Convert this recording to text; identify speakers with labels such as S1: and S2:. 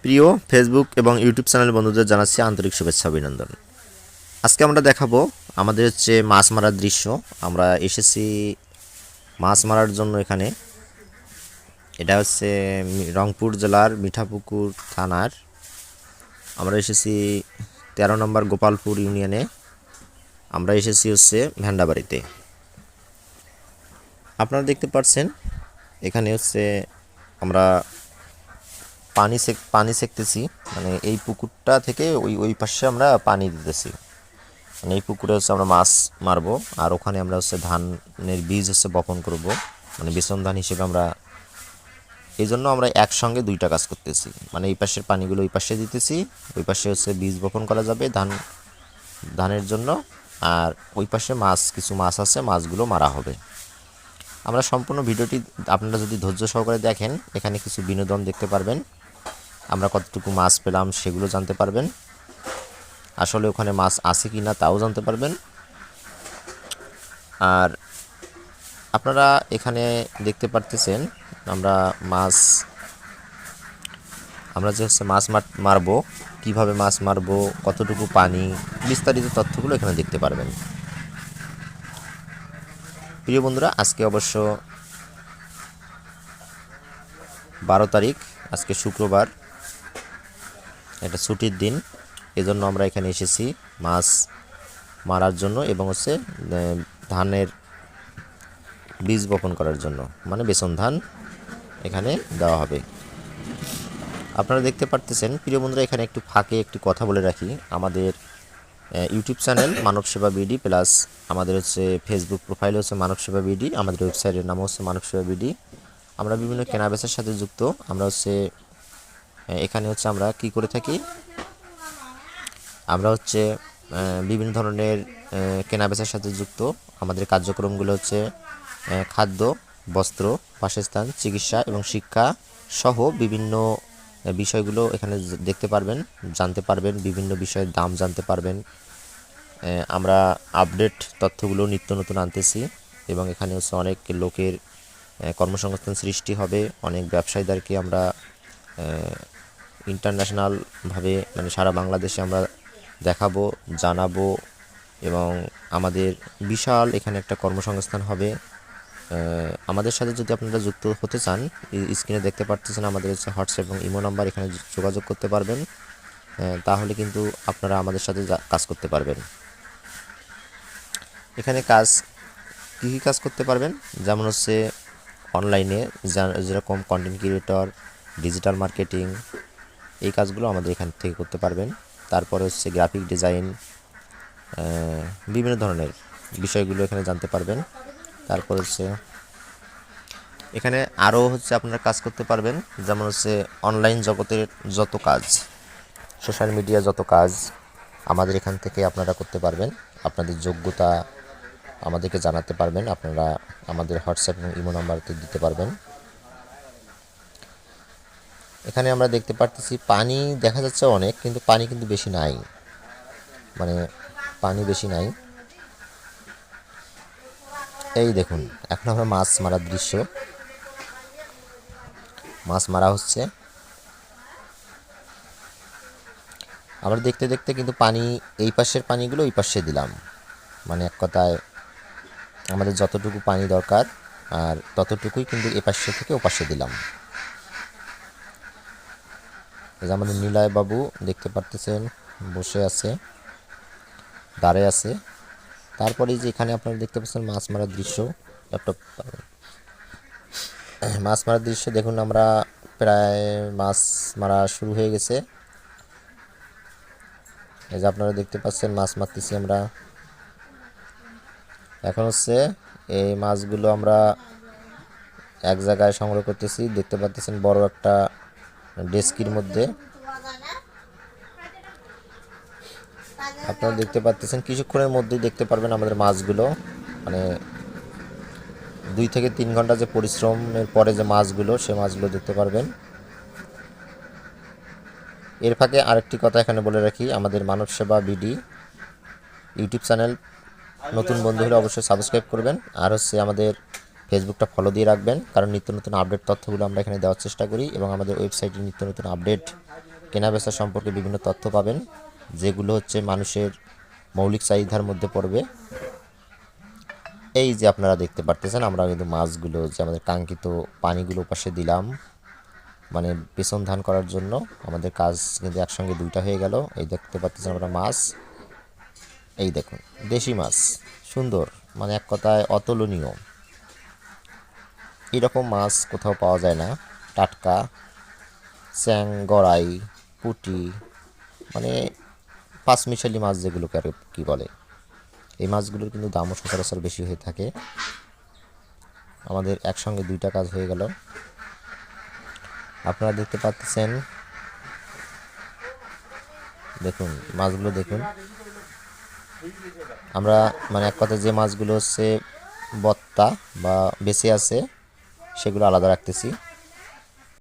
S1: প্রিয় ফেসবুক এবং YouTube channel বন্ধুদের জানাচ্ছি আন্তরিক শুভেচ্ছা অভিনন্দন। আজকে আমরা দেখাবো আমাদের হচ্ছে মাছ মারার দৃশ্য। আমরা এসেছি মাছ মারার জন্য এখানে। এটা হচ্ছে রংপুর জেলার মিঠাপুকুর থানার। আমরা এসেছি 13 নম্বর গোপালপুর ইউনিয়নে। আমরা এসেছি হচ্ছে ভেন্ডাবাড়িতে। আপনারা দেখতে পাচ্ছেন এখানে হচ্ছে আমরা পানি সেকতেছি, মানে এই পুকুরটা থেকে ওই পাশে আমরা পানি দিতেছি। মানে এই পুকুরে হচ্ছে আমরা মাছ মারবো, আর ওখানে আমরা হচ্ছে ধানের বীজ হচ্ছে বপন করব, মানে বেসন ধান হিসেবে আমরা। এই জন্য আমরা একসঙ্গে দুইটা কাজ করতেছি, মানে এই পাশের পানিগুলো ওই পাশে দিতেছি, ওই পাশে হচ্ছে বীজ বপন করা যাবে ধানের জন্য, আর ওই পাশে কিছু মাছ আছে, মাছগুলো মারা হবে। আমরা সম্পূর্ণ ভিডিওটি আপনারা যদি ধৈর্য সহকারে দেখেন, এখানে কিছু বিনোদন দেখতে পারবেন, আমরা কতটুকু মাছ পেলাম সেগুলো জানতে পারবেন, আসলে ওখানে মাছ আছে কি না তাও জানতে পারবেন। আর আপনারা এখানে দেখতে পারতেছেন আমরা যে হচ্ছে মাছ মারবো, কীভাবে মাছ মারবো, কতটুকু পানি, বিস্তারিত তথ্যগুলো এখানে দেখতে পারবেন। প্রিয় বন্ধুরা, আজকে অবশ্য 12 তারিখ, আজকে শুক্রবার, এটা ছুটির দিন। এজন্য আমরা এখানে এসেছি মাছ মারার জন্য এবং হচ্ছে ধানের বীজ বপন করার জন্য, মানে বেসন ধান এখানে দেওয়া হবে। আপনারা দেখতে পারতেছেন প্রিয় বন্ধুরা, এখানে একটু ফাঁকে একটি কথা বলে রাখি। আমাদের ইউটিউব চ্যানেল মানব সেবা বিডি প্লাস আমাদের হচ্ছে ফেসবুক প্রোফাইল হচ্ছে মানব সেবা বিডি, আমাদের ওয়েবসাইটের নাম হচ্ছে মানব সেবা বিডি। আমরা বিভিন্ন কেনাবেচার সাথে যুক্ত। আমরা হচ্ছে এখানে হচ্ছে আমরা কি করে থাকি, আমরা হচ্ছে বিভিন্ন ধরনের কেনাবেচার সাথে যুক্ত। আমাদের কার্যক্রমগুলো হচ্ছে খাদ্য, বস্ত্র, বাসস্থান, চিকিৎসা এবং শিক্ষা সহ বিভিন্ন বিষয়গুলো এখানে দেখতে পারবেন, জানতে পারবেন, বিভিন্ন বিষয়ের দাম জানতে পারবেন। আমরা আপডেট তথ্যগুলো নিত্য নতুন আনতেছি এবং এখানে হচ্ছে অনেক লোকের কর্মসংস্থান সৃষ্টি হবে, অনেক ব্যবসায়ীদেরকে আমরা ইন্টারন্যাশনালভাবে, মানে সারা বাংলাদেশে আমরা দেখাবো, জানাবো, এবং আমাদের বিশাল এখানে একটা কর্মসংস্থান হবে। আমাদের সাথে যদি আপনারা যুক্ত হতে চান, স্ক্রিনে দেখতে পাচ্ছেন আমাদের হচ্ছে হোয়াটসঅ্যাপ এবং ইমো নাম্বার, এখানে যোগাযোগ করতে পারবেন। তাহলে কিন্তু আপনারা আমাদের সাথে কাজ করতে পারবেন। এখানে কী কী কাজ করতে পারবেন, যেমন হচ্ছে অনলাইনে যেরকম কন্টেন্ট ক্রিয়েটর, ডিজিটাল মার্কেটিং, এই কাজগুলো আমাদের এখান থেকে করতে পারবেন। তারপরে হচ্ছে গ্রাফিক ডিজাইন, বিভিন্ন ধরনের বিষয়গুলো এখানে জানতে পারবেন। তারপর হচ্ছে এখানে আরও হচ্ছে আপনারা কাজ করতে পারবেন, যেমন হচ্ছে অনলাইন জগতের যত কাজ, সোশ্যাল মিডিয়া যত কাজ আমাদের এখান থেকে আপনারা করতে পারবেন। আপনাদের যোগ্যতা আমাদেরকে জানাতে পারবেন, আপনারা আমাদের হোয়াটসঅ্যাপ এবং ইমো নাম্বারতে দিতে পারবেন। এখানে আমরা দেখতে পারতেছি পানি দেখা যাচ্ছে অনেক, কিন্তু পানি কিন্তু বেশি নাই, মানে পানি বেশি নাই। এই দেখুন, এখন আমরা মাছ মারার দৃশ্য, মাছ মারা হচ্ছে। আমরা দেখতে দেখতে কিন্তু পানি, এই পাশের পানিগুলো ওই পাশে দিলাম, মানে এক কথায় আমাদের যতটুকু পানি দরকার আর ততটুকুই কিন্তু এ পাশে থেকে ও পাশে দিলাম। এই যে আমাদের নিলয় বাবু দেখতে পারতেছেন বসে আছে, দাঁড়িয়ে আছে। তারপরে যে এখানে আপনারা দেখতে পাচ্ছেন মাছ মারার দৃশ্য, মাছ মারার দৃশ্য দেখুন, আমরা প্রায় মাছ মারা শুরু হয়ে গেছে। এই যে আপনারা দেখতে পাচ্ছেন মাছ মারতেছি আমরা। এখন হচ্ছে এই মাছগুলো আমরা এক জায়গায় সংগ্রহ করতেছি, দেখতে পাচ্ছেন বড় একটা ডেস্কির মধ্যে। আপনারা দেখতে পাচ্ছেন কিছুক্ষণের মধ্যেই দেখতে পারবেন আমাদের মাছগুলো, মানে 2 থেকে 3 ঘন্টা যে পরিশ্রমের পরে যে মাছগুলো, সে মাছগুলো দেখতে পারবেন। এর ফাঁকে আরেকটি কথা এখানে বলে রাখি, আমাদের মানব সেবা বিডি ইউটিউব চ্যানেল নতুন বন্ধু হলে অবশ্যই সাবস্ক্রাইব করবেন, আর হচ্ছে আমাদের ফেসবুকটা ফলো দিয়ে রাখবেন, কারণ নিত্য নতুন আপডেট তথ্যগুলো আমরা এখানে দেওয়ার চেষ্টা করি এবং আমাদের ওয়েবসাইটে নিত্য নতুন আপডেট কেনাবেচা সম্পর্কে বিভিন্ন তথ্য পাবেন, যেগুলো হচ্ছে মানুষের মৌলিক চাহিদার মধ্যে পড়বে। এই যে আপনারা দেখতে পারতেছেন, আমরা কিন্তু মাছগুলো যে আমাদের কাঙ্ক্ষিত পানিগুলো পাশে দিলাম, মানে পেছন ধান করার জন্য আমাদের কাজ কিন্তু একসঙ্গে দুইটা হয়ে গেল। এই দেখতে পাচ্ছেন আমরা মাছ, এই দেখুন দেশি মাছ, সুন্দর, মানে এক কথায় অতুলনীয়। এরকম মাছ কোথাও পাওয়া যায় না, টাটকা চ্যাং, গড়াই, পুঁটি, মানে পাঁচমিশালি মাছ যেগুলোকে আর কি বলে, এই মাছগুলোর কিন্তু দামও সচরাচর বেশি হয়ে থাকে। আমাদের একসঙ্গে দুইটা কাজ হয়ে গেল। আপনারা দেখতে পাচ্ছেন, দেখুন মাছগুলো দেখুন। আমরা মানে এক কথা যে মাছগুলো হচ্ছে বত্তা বা বেঁচে আছে সেগুলো আলাদা রাখতেছি।